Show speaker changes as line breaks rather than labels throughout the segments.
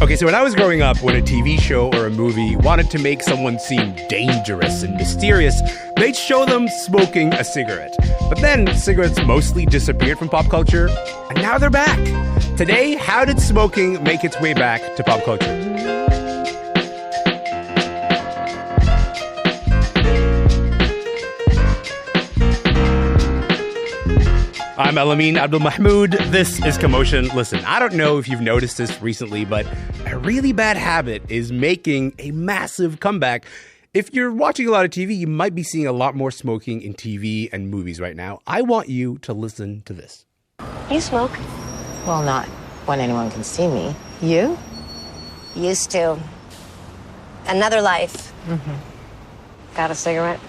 Okay, so when I was growing up, when a TV show or a movie wanted to make someone seem dangerous and mysterious, they'd show them smoking a cigarette. But then cigarettes mostly disappeared from pop culture, and now they're back. Today, how did smoking make its way back to pop culture? I'm Elamin Abdelmahmoud. This is Commotion. Listen, I don't know if you've noticed this recently, but a really bad habit is making a massive comeback. If you're watching a lot of TV, you might be seeing a lot more smoking in TV and movies right now. I want you to listen to this.
You smoke?
Well, not when anyone can see me. You?
Used to. Another life. Got a cigarette?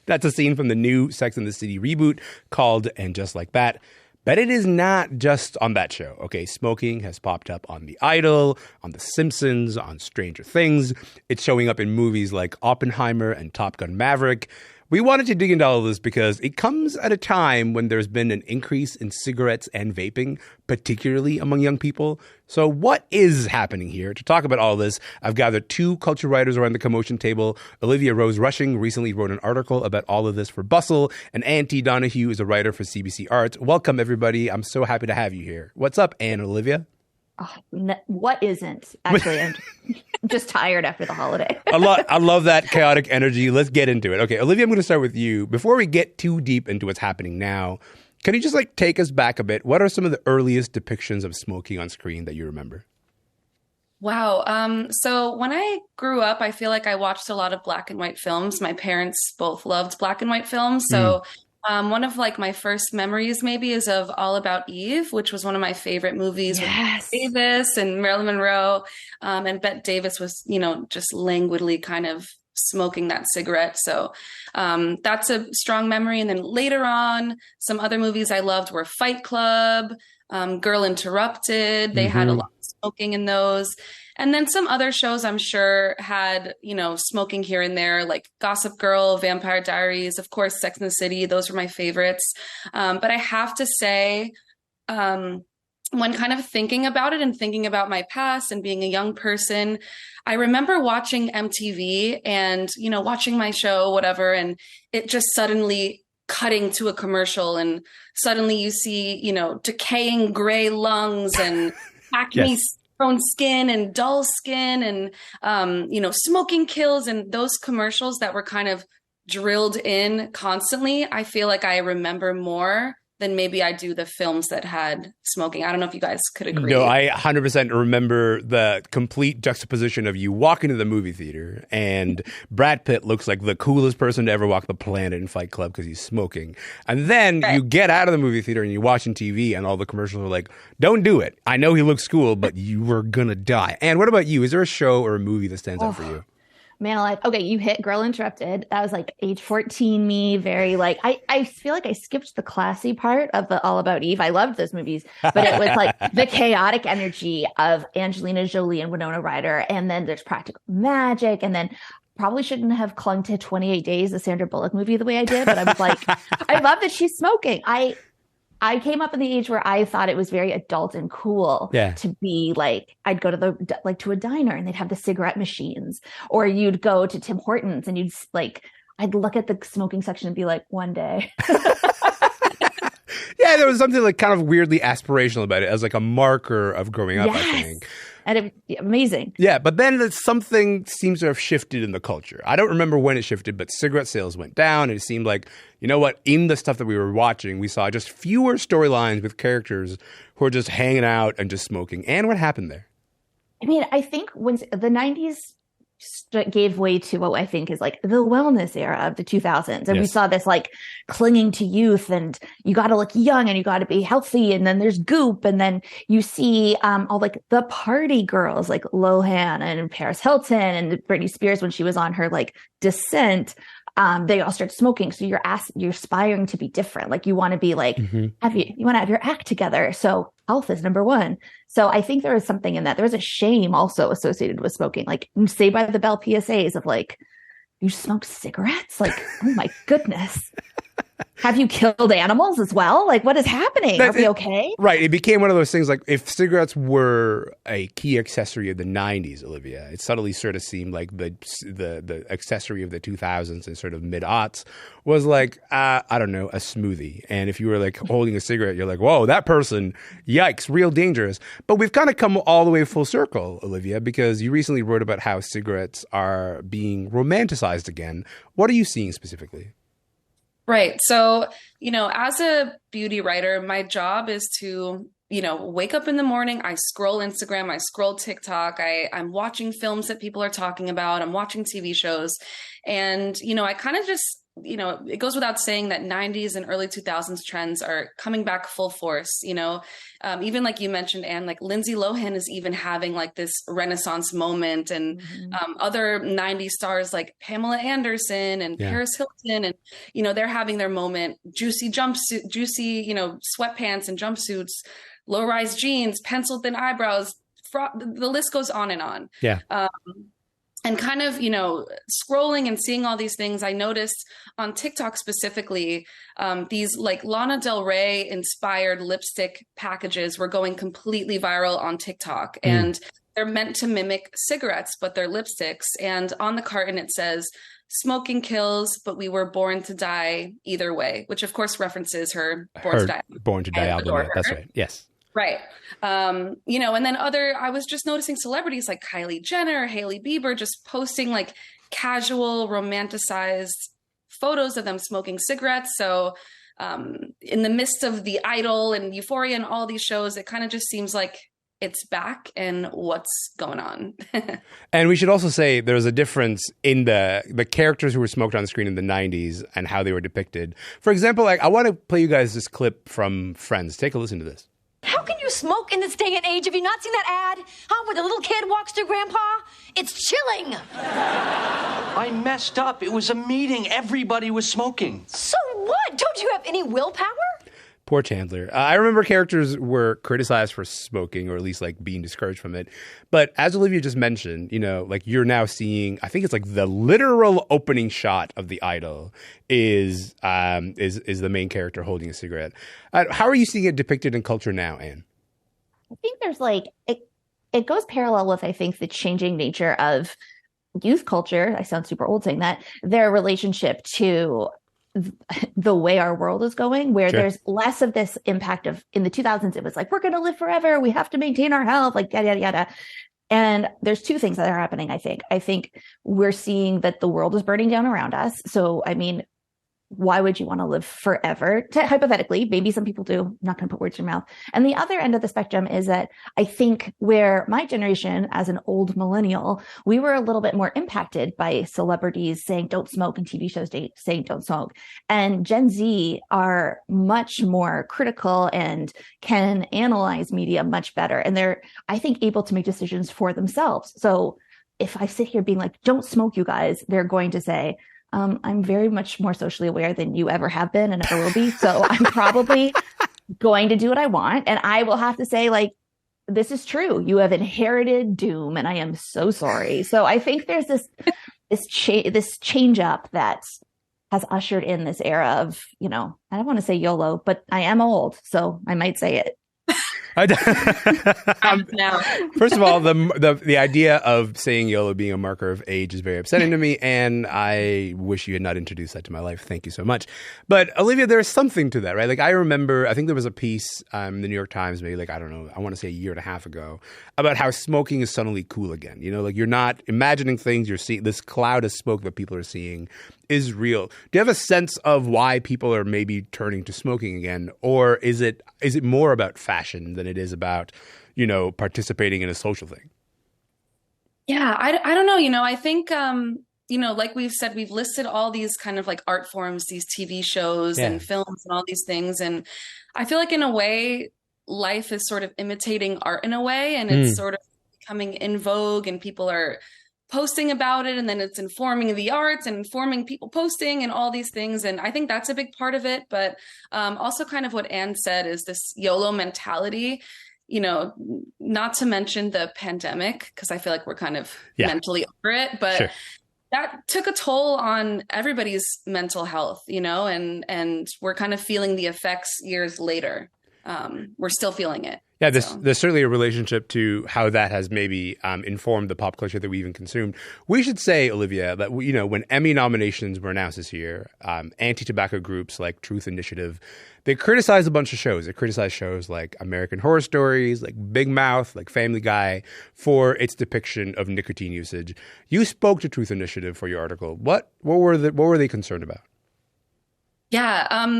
That's a scene from the new Sex and the City reboot called And Just Like That. But it is not just on that show, okay? Smoking has popped up on The Idol, on The Simpsons, on Stranger Things. It's showing up in movies like Oppenheimer and Top Gun Maverick. We wanted to dig into all of this because it comes at a time when there's been an increase in cigarettes and vaping, particularly among young people. So what is happening here? To talk about all this, I've gathered two culture writers around the Commotion table. Olivia Rose Rushing recently wrote an article about all of this for Bustle, and Ann T. Donahue is a writer for CBC Arts. Welcome, everybody. I'm so happy to have you here. What's up, Ann and Olivia?
Oh, what isn't? Actually, I'm just tired after the holiday.
I love that chaotic energy. Let's get into it. Okay, Olivia, I'm going to start with you. Before we get too deep into what's happening now, can you just take us back a bit? What are some of the earliest depictions of smoking on screen that you remember?
Wow. So when I grew up, I feel like I watched a lot of black and white films. My parents both loved black and white films. So one of my first memories maybe is of All About Eve, which was one of my favorite movies with Bette Davis and Marilyn Monroe. And Bette Davis was, just languidly kind of smoking that cigarette. So that's a strong memory. And then later on, some other movies I loved were Fight Club, Girl Interrupted. They had a lot of smoking in those. And then some other shows I'm sure had, smoking here and there, like Gossip Girl, Vampire Diaries, of course, Sex and the City. Those were my favorites. But I have to say, when kind of thinking about it and thinking about my past and being a young person, I remember watching MTV and, watching my show, whatever, and it just suddenly cutting to a commercial, and suddenly you see, decaying gray lungs and acne prone skin and dull skin and, smoking kills, and those commercials that were kind of drilled in constantly. I feel like I remember more than maybe I do the films that had smoking. I don't know if you guys could agree.
No, I 100% remember the complete juxtaposition of you walking to the movie theater and Brad Pitt looks like the coolest person to ever walk the planet in Fight Club because he's smoking. And then you get out of the movie theater and you're watching TV and all the commercials are like, don't do it. I know he looks cool, but you were going to die. And what about you? Is there a show or a movie that stands out for you?
Man alive. Okay, you hit Girl Interrupted. That was age 14 me, very I feel like I skipped the classy part of the All About Eve. I loved those movies, but it was the chaotic energy of Angelina Jolie and Winona Ryder. And then there's Practical Magic. And then probably shouldn't have clung to 28 Days, the Sandra Bullock movie, the way I did. But I was like, I love that she's smoking. I came up in the age where I thought it was very adult and cool to be I'd go to to a diner and they'd have the cigarette machines, or you'd go to Tim Hortons and I'd look at the smoking section and be like, one day.
Yeah, there was something kind of weirdly aspirational about it as a marker of growing up, I think.
And amazing.
Yeah, but then something seems to have shifted in the culture. I don't remember when it shifted, but cigarette sales went down. And it seemed like, in the stuff that we were watching, we saw just fewer storylines with characters who are just hanging out and just smoking. And what happened there?
I mean, I think when the 90s gave way to what I think is the wellness era of the 2000s. And we saw this clinging to youth, and you got to look young and you got to be healthy. And then there's Goop. And then you see all the party girls like Lohan and Paris Hilton and Britney Spears when she was on her descent. They all start smoking. So you're aspiring to be different. You want to be you want to have your act together. So health is number one. So I think there is something in that. There's a shame also associated with smoking. Saved by the Bell PSAs of you smoke cigarettes? Oh my goodness. Have you killed animals as well? Like, what is happening? Are we okay?
Right. It became one of those things like if cigarettes were a key accessory of the 90s, Olivia, it suddenly sort of seemed like the accessory of the 2000s and sort of mid-aughts was like, I don't know, a smoothie. And if you were like holding a cigarette, you're like, whoa, that person, yikes, real dangerous. But we've kind of come all the way full circle, Olivia, because you recently wrote about how cigarettes are being romanticized again. What are you seeing specifically?
Right. So, as a beauty writer, my job is to, wake up in the morning, I scroll Instagram, I scroll TikTok, I'm watching films that people are talking about, I'm watching TV shows. And, I kind of just, it goes without saying that 90s and early 2000s trends are coming back full force, even like you mentioned, Anne, like Lindsay Lohan is even having like this renaissance moment, and other 90s stars like Pamela Anderson and Paris Hilton, and, they're having their moment, juicy, sweatpants and jumpsuits, low-rise jeans, pencil thin eyebrows, the list goes on and on.
Yeah.
And kind of, scrolling and seeing all these things, I noticed on TikTok specifically, these like Lana Del Rey inspired lipstick packages were going completely viral on TikTok. And they're meant to mimic cigarettes, but they're lipsticks. And on the carton, it says, "Smoking kills, but we were born to die either way," which of course references her Born to Die album.
That's right. Yes.
Right. And then I was just noticing celebrities like Kylie Jenner, Hailey Bieber, just posting like casual romanticized photos of them smoking cigarettes. So in the midst of The Idol and Euphoria and all these shows, it kind of just seems like it's back and what's going on.
And we should also say there's a difference in the characters who were smoked on the screen in the 90s and how they were depicted. For example, like I want to play you guys this clip from Friends. Take a listen to this.
How can you smoke in this day and age? Have you not seen that ad? Huh? Where the little kid walks to grandpa? It's chilling.
I messed up. It was a meeting. Everybody was smoking.
So what? Don't you have any willpower?
Poor Chandler. I remember characters were criticized for smoking, or at least like being discouraged from it. But as Olivia just mentioned, like you're now seeing, I think it's like the literal opening shot of The Idol is the main character holding a cigarette. How are you seeing it depicted in culture now, Anne?
I think there's like, it goes parallel with, I think, the changing nature of youth culture. I sound super old saying that, their relationship to the way our world is going, where there's less of this impact of, in the 2000s, it was like, we're going to live forever. We have to maintain our health, like yada, yada, yada. And there's two things that are happening, I think. I think we're seeing that the world is burning down around us. So, I mean, why would you want to live forever? Hypothetically, maybe some people do. I'm not going to put words in your mouth. And the other end of the spectrum is that I think where my generation, as an old millennial, we were a little bit more impacted by celebrities saying don't smoke and TV shows saying don't smoke. And Gen Z are much more critical and can analyze media much better. And they're, I think, able to make decisions for themselves. So if I sit here being like, don't smoke, you guys, they're going to say, I'm very much more socially aware than you ever have been and ever will be. So I'm probably going to do what I want. And I will have to say, like, this is true. You have inherited doom, and I am so sorry. So I think there's this change up that has ushered in this era of, I don't want to say YOLO, but I am old, so I might say it.
First of all, the idea of saying YOLO being a marker of age is very upsetting to me, and I wish you had not introduced that to my life. Thank you so much. But Olivia, there's something to that, right? Like I remember, I think there was a piece in the New York Times, maybe like, I don't know, I want to say a year and a half ago, about how smoking is suddenly cool again. Like you're not imagining things, you're seeing this cloud of smoke that people are seeing is real. Do you have a sense of why people are maybe turning to smoking again? Or is it more about fashion than it is about, participating in a social thing?
Yeah, I don't know. I think, like we've said, we've listed all these kind of like art forms, these TV shows and films and all these things. And I feel like in a way, life is sort of imitating art in a way, and it's sort of becoming in vogue, and people are posting about it, and then it's informing the arts and informing people posting and all these things. And I think that's a big part of it. But also kind of what Anne said is this YOLO mentality, not to mention the pandemic, because I feel like we're kind of mentally over it. But that took a toll on everybody's mental health, and we're kind of feeling the effects years later. We're still feeling it.
Yeah, there's certainly a relationship to how that has maybe informed the pop culture that we even consumed. We should say, Olivia, that when Emmy nominations were announced this year, anti-tobacco groups like Truth Initiative, they criticized a bunch of shows. They criticized shows like American Horror Stories, like Big Mouth, like Family Guy, for its depiction of nicotine usage. You spoke to Truth Initiative for your article. What were they concerned about?
Yeah.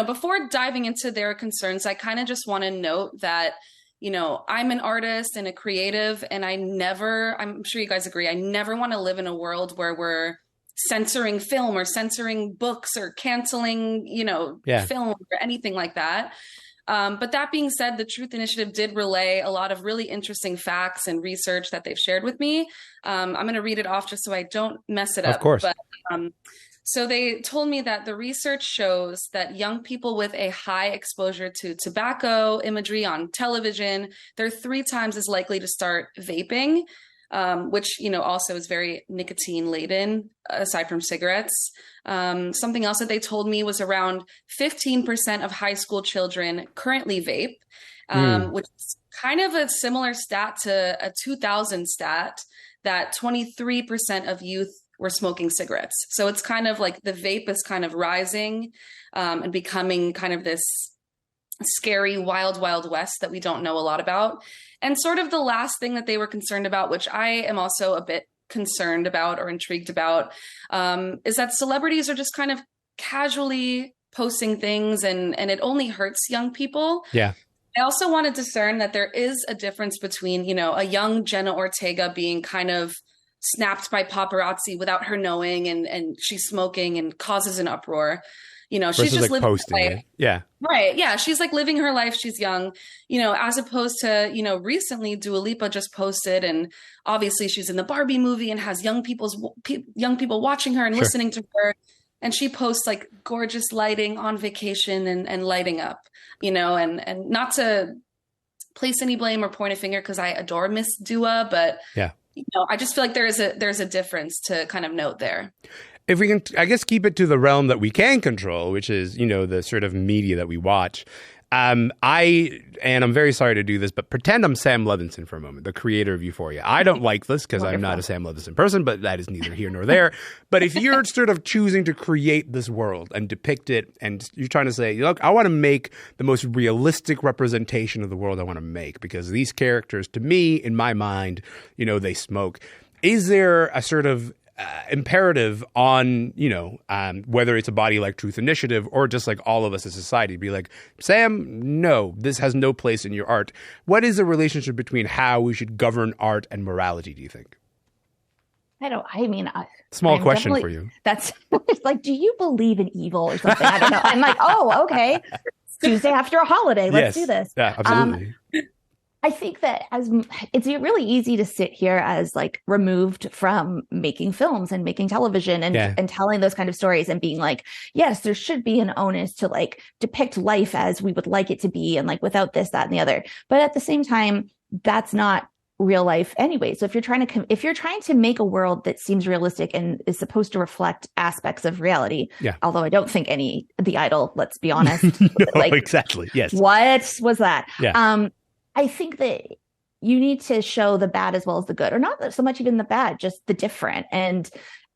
Before diving into their concerns, I kind of just want to note that, I'm an artist and a creative, and I'm sure you guys agree, I never want to live in a world where we're censoring film or censoring books or canceling, film or anything like that. But that being said, the Truth Initiative did relay a lot of really interesting facts and research that they've shared with me. I'm going to read it off just so I don't mess it up.
Of course.
But, so they told me that the research shows that young people with a high exposure to tobacco imagery on television, they're 3 times as likely to start vaping, which, also is very nicotine laden aside from cigarettes. Something else that they told me was around 15% of high school children currently vape, which is kind of a similar stat to a 2000 stat that 23% of youth were smoking cigarettes. So it's kind of like the vape is kind of rising and becoming kind of this scary, wild, wild west that we don't know a lot about. And sort of the last thing that they were concerned about, which I am also a bit concerned about or intrigued about, is that celebrities are just kind of casually posting things and it only hurts young people.
Yeah.
I also want to discern that there is a difference between, a young Jenna Ortega being kind of snapped by paparazzi without her knowing and she's smoking and causes an uproar. She's just living
posting
her life.
it. Yeah.
Right. Yeah. She's like living her life. She's young, as opposed to, recently Dua Lipa just posted, and obviously she's in the Barbie movie and has young people watching her and listening to her. And she posts like gorgeous lighting on vacation and lighting up, and not to place any blame or point a finger, because I adore Miss Dua, but
yeah.
I just feel like there's a difference to kind of note there.
If we can, I guess, keep it to the realm that we can control, which is, the sort of media that we watch. I'm very sorry to do this, but pretend I'm Sam Levinson for a moment, the creator of Euphoria. I don't like this because I'm not a Sam Levinson person, but that is neither here nor there. But if you're sort of choosing to create this world and depict it, and you're trying to say, look, I want to make the most realistic representation of the world I want to make, because these characters, to me, in my mind, they smoke. Is there a sort of imperative on, whether it's a body like Truth Initiative or just like all of us as society, to be like, Sam, no, this has no place in your art? What is the relationship between how we should govern art and morality, do you think? Small question for you.
That's it's like, do you believe in evil or something? I don't know. I'm like, oh, okay. It's Tuesday after a holiday. Let's do this.
Yeah, absolutely.
I think that it's really easy to sit here as like removed from making films and making television and telling those kind of stories and being like, yes, there should be an onus to like depict life as we would like it to be, and like without this, that, and the other. But at the same time, that's not real life anyway. So if you're trying to make a world that seems realistic and is supposed to reflect aspects of reality, although I don't think The Idol, let's be honest.
No, like, exactly. Yes.
What was that?
Yeah.
I think that you need to show the bad as well as the good, or not so much even the bad, just the different. And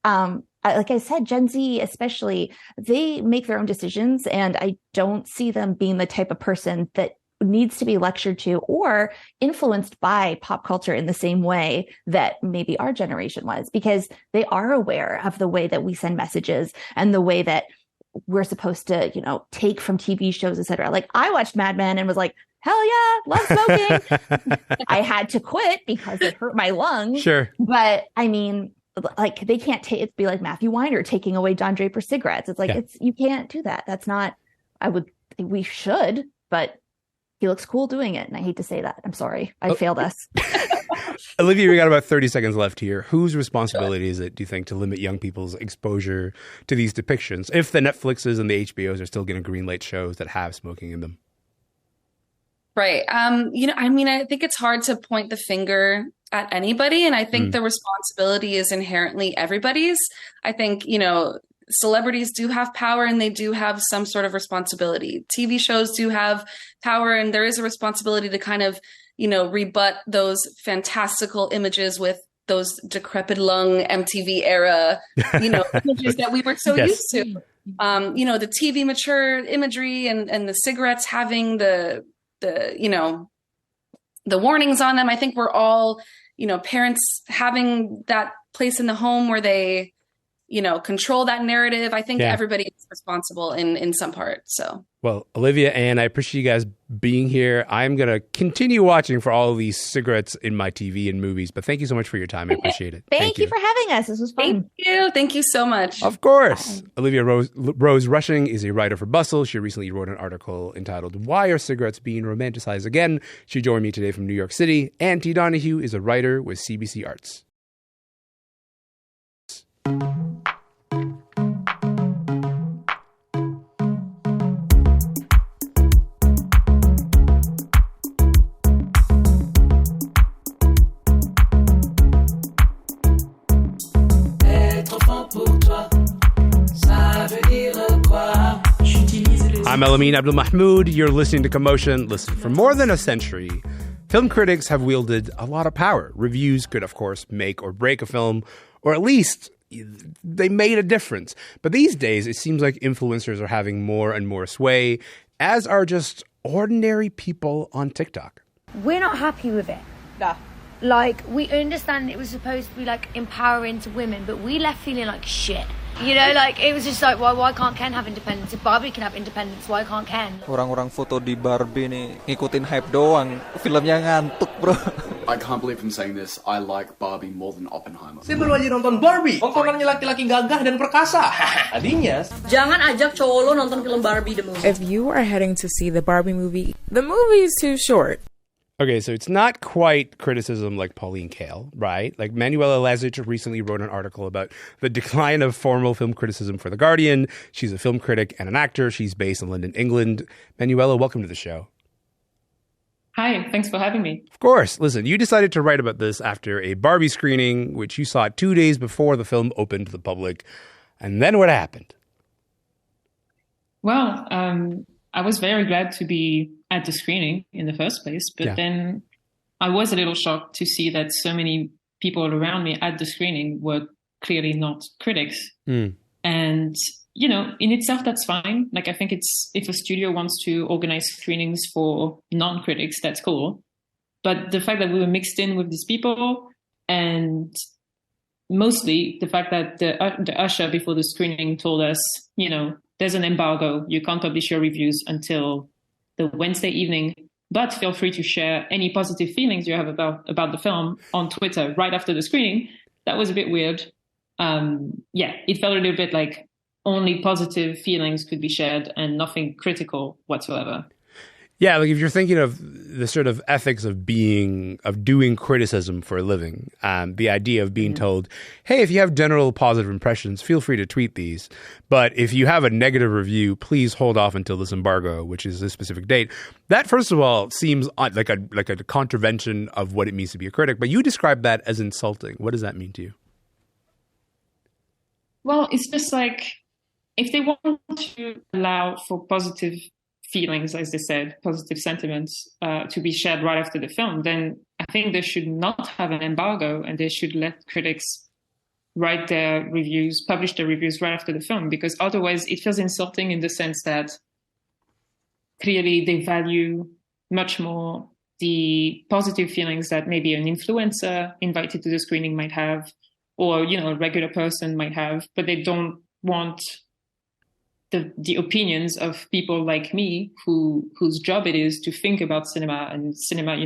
like I said, Gen Z especially, they make their own decisions, and I don't see them being the type of person that needs to be lectured to or influenced by pop culture in the same way that maybe our generation was, because they are aware of the way that we send messages and the way that we're supposed to, take from TV shows, etc. Like I watched Mad Men and was like, hell yeah, love smoking. I had to quit because it hurt my lungs.
Sure.
But I mean, like they can't be like Matthew Weiner taking away Don Draper cigarettes. It's like, you can't do that. That's not, we should, but he looks cool doing it. And I hate to say that. I'm sorry. I failed us.
Olivia, we got about 30 seconds left here. Whose responsibility is it, do you think, to limit young people's exposure to these depictions, if the Netflixes and the HBOs are still going to greenlight shows that have smoking in them?
Right. I mean, I think it's hard to point the finger at anybody, and I think the responsibility is inherently everybody's. I think, celebrities do have power and they do have some sort of responsibility. TV shows do have power, and there is a responsibility to kind of, rebut those fantastical images with those decrepit lung MTV era, images that we were so used to. The TV mature imagery and the cigarettes having the warnings on them. I think we're all, parents having that place in the home where they, control that narrative. I think everybody is responsible in some part. So,
well, Olivia, Ann, I appreciate you guys being here. I'm going to continue watching for all of these cigarettes in my TV and movies, but thank you so much for your time. I appreciate it.
Thank you for having us. This was fun.
Thank you so much.
Of course. Bye. Olivia Rose Rushing is a writer for Bustle. She recently wrote an article entitled "Why Are Cigarettes Being Romanticized Again?" She joined me today from New York City. Ann T. Donahue is a writer with CBC Arts. I'm Elamin Abdelmahmoud. You're listening to Commotion. Listen, for more than a century, film critics have wielded a lot of power. Reviews could, of course, make or break a film, or at least they made a difference. But these days, it seems like influencers are having more and more sway, as are just ordinary people on TikTok.
We're not happy with it.
No.
Like, we understand it was supposed to be, like, empowering to women, but we left feeling like shit. It was just like, why can't Ken have independence? If Barbie can have independence, why can't Ken?
Orang-orang foto di Barbie nih ngikutin hype doang. Filmnya ngantuk, bro.
I can't believe I'm saying this. I like Barbie more than Oppenheimer.
Saya baru aja nonton Barbie. Tontonannya laki-laki gagah dan perkasa. Tadinya.
Jangan ajak cowok lo nonton film Barbie the movie.
If you are heading to see the Barbie movie, the movie is too short.
Okay, so it's not quite criticism like Pauline Kael, right? Like Manuela Lazic recently wrote an article about the decline of formal film criticism for The Guardian. She's a film critic and an actor. She's based in London, England. Manuela, welcome to the show.
Hi, thanks for having me.
Of course. Listen, you decided to write about this after a Barbie screening, which you saw 2 days before the film opened to the public. And then what happened?
Well, I was very glad to be at the screening in the first place, but then I was a little shocked to see that so many people around me at the screening were clearly not critics. And, in itself, that's fine. Like, I think if a studio wants to organize screenings for non-critics, that's cool. But the fact that we were mixed in with these people, and mostly the fact that the usher before the screening told us, there's an embargo. You can't publish your reviews until the Wednesday evening, but feel free to share any positive feelings you have about the film on Twitter right after the screening. That was a bit weird. It felt a little bit like only positive feelings could be shared and nothing critical whatsoever.
Yeah, like if you're thinking of the sort of ethics of doing criticism for a living, the idea of being told, hey, if you have general positive impressions, feel free to tweet these. But if you have a negative review, please hold off until this embargo, which is this specific date. That, first of all, seems like a contravention of what it means to be a critic. But you describe that as insulting. What does that mean to you?
Well, it's just like if they want to allow for positive feelings, as they said, positive sentiments to be shared right after the film, then I think they should not have an embargo and they should let critics write their reviews, publish their reviews right after the film, because otherwise it feels insulting in the sense that clearly they value much more the positive feelings that maybe an influencer invited to the screening might have, or, a regular person might have, but they don't want the opinions of people like me whose job it is to think about cinema and cinema,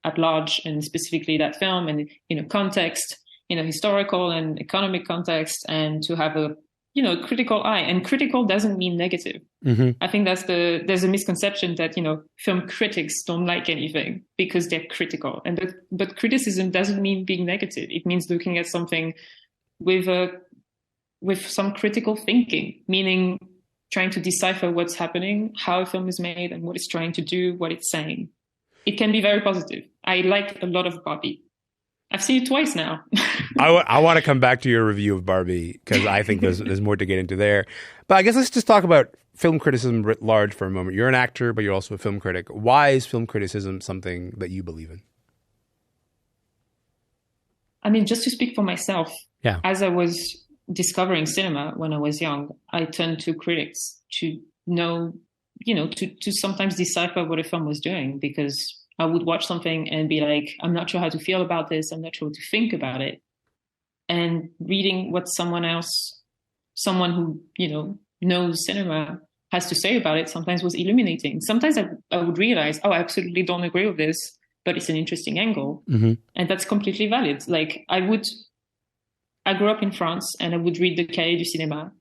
at large, and specifically that film and, context, historical and economic context, and to have a, critical eye. And critical doesn't mean negative. I think there's a misconception that, film critics don't like anything because they're critical. But criticism doesn't mean being negative. It means looking at something with some critical thinking, meaning trying to decipher what's happening, how a film is made, and what it's trying to do, what it's saying. it can be very positive. I like a lot of Barbie. I've seen it twice now.
I want to come back to your review of Barbie because I think there's more to get into there. But I guess let's just talk about film criticism writ large for a moment. You're an actor, but you're also a film critic. Why is film criticism something that you believe in?
I mean, just to speak for myself,
yeah.
As I was discovering cinema when I was young, I turned to critics to know, to sometimes decipher what a film was doing, because I would watch something and be like, I'm not sure how to feel about this. I'm not sure what to think about it. And reading what someone who, knows cinema has to say about it sometimes was illuminating. Sometimes I would realize, I absolutely don't agree with this, but it's an interesting angle.
Mm-hmm.
And that's completely valid. Like I grew up in France and I would read the Cahiers du Cinéma,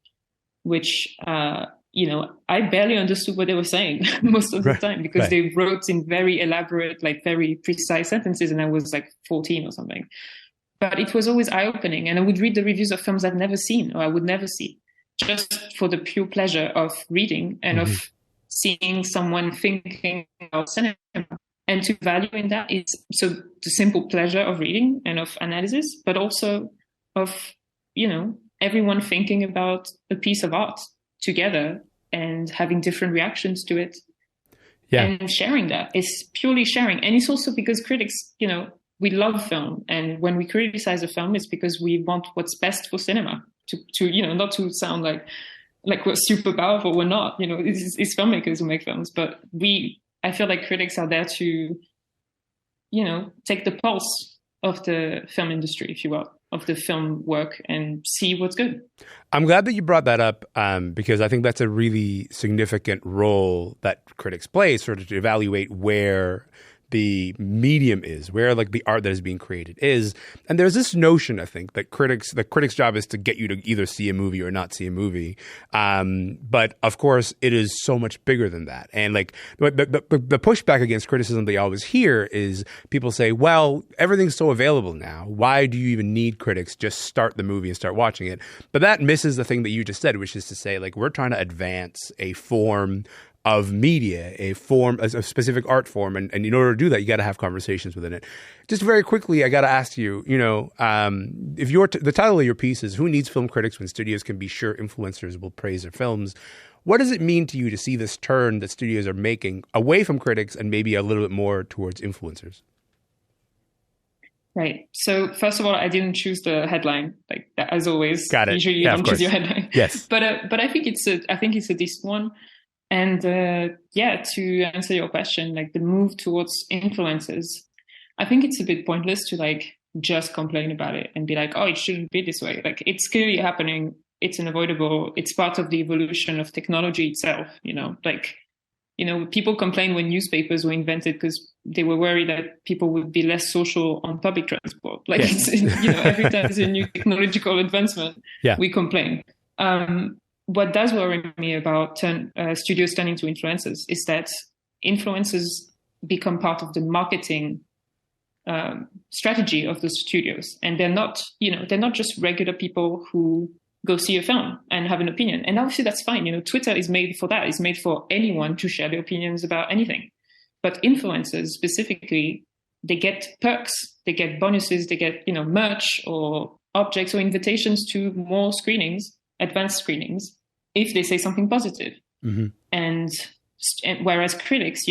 which, I barely understood what they were saying most of the time because they wrote in very elaborate, like very precise sentences. And I was like 14 or something. But it was always eye-opening. And I would read the reviews of films I'd never seen or I would never see, just for the pure pleasure of reading and of seeing someone thinking about cinema. And to value in that is so the simple pleasure of reading and of analysis, but also of, everyone thinking about a piece of art together and having different reactions to it. Yeah. And sharing that. It's purely sharing. And it's also because critics, we love film. And when we criticize a film, it's because we want what's best for cinema. To not to sound like we're super powerful. We're not. It's filmmakers who make films. But I feel like critics are there to, take the pulse of the film industry, if you will, of the film work and see what's good.
I'm glad that you brought that up because I think that's a really significant role that critics play, sort of to evaluate where the medium is, where like the art that is being created is. And there's this notion, I think, that the critic's job is to get you to either see a movie or not see a movie. But of course, it is so much bigger than that. And like the pushback against criticism they always hear is people say, well, everything's so available now. Why do you even need critics? Just start the movie and start watching it. But that misses the thing that you just said, which is to say, like, we're trying to advance a form of media, a specific art form. And in order to do that, you got to have conversations within it. Just very quickly, I got to ask you, if the title of your piece is Who Needs Film Critics When Studios Can Be Sure Influencers Will Praise Their Films? What does it mean to you to see this turn that studios are making away from critics and maybe a little bit more towards influencers?
Right. So first of all, I didn't choose the headline, like as always.
Got it.
Usually you don't choose your headline.
Yes.
But I think it's a decent one. And to answer your question, like the move towards influencers, I think it's a bit pointless to like just complain about it and be like, oh, it shouldn't be this way. Like it's clearly happening. It's unavoidable. It's part of the evolution of technology itself. People complain when newspapers were invented because they were worried that people would be less social on public transport. Like, every time there's a new technological advancement, we complain. What does worry me about studios turning to influencers is that influencers become part of the marketing strategy of the studios, and they're not just regular people who go see a film and have an opinion. And obviously that's fine. Twitter is made for that. It's made for anyone to share their opinions about anything. But influencers specifically, they get perks, they get bonuses, they get merch or objects or invitations to more screenings, advanced screenings, if they say something positive.
Mm-hmm.
And whereas critics,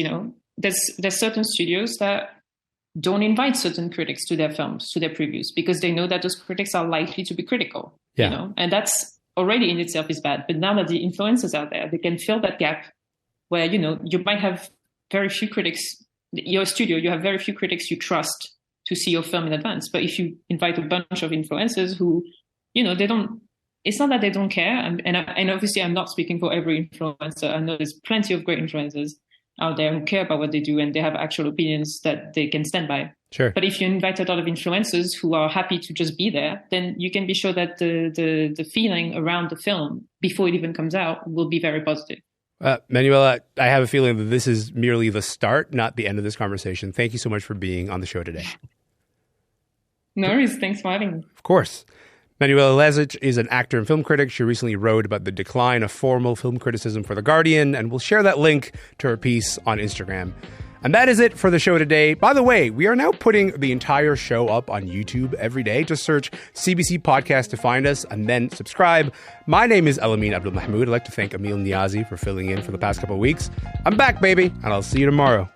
there's certain studios that don't invite certain critics to their films, to their previews, because they know that those critics are likely to be critical. And that's already in itself is bad. But now that the influencers are there, they can fill that gap where, you might have very few critics, your studio, you have very few critics you trust to see your film in advance. But if you invite a bunch of influencers who, it's not that they don't care. And obviously I'm not speaking for every influencer. I know there's plenty of great influencers out there who care about what they do and they have actual opinions that they can stand by.
Sure.
But if you invite a lot of influencers who are happy to just be there, then you can be sure that the feeling around the film before it even comes out will be very positive.
Manuela, I have a feeling that this is merely the start, not the end of this conversation. Thank you so much for being on the show today.
No worries. Thanks for having me.
Of course. Manuela Lezic is an actor and film critic. She recently wrote about the decline of formal film criticism for The Guardian, and we'll share that link to her piece on Instagram. And that is it for the show today. By the way, we are now putting the entire show up on YouTube every day. Just search CBC Podcast to find us and then subscribe. My name is Elamin Abdelmahmoud. I'd like to thank Emil Niazi for filling in for the past couple of weeks. I'm back, baby, and I'll see you tomorrow.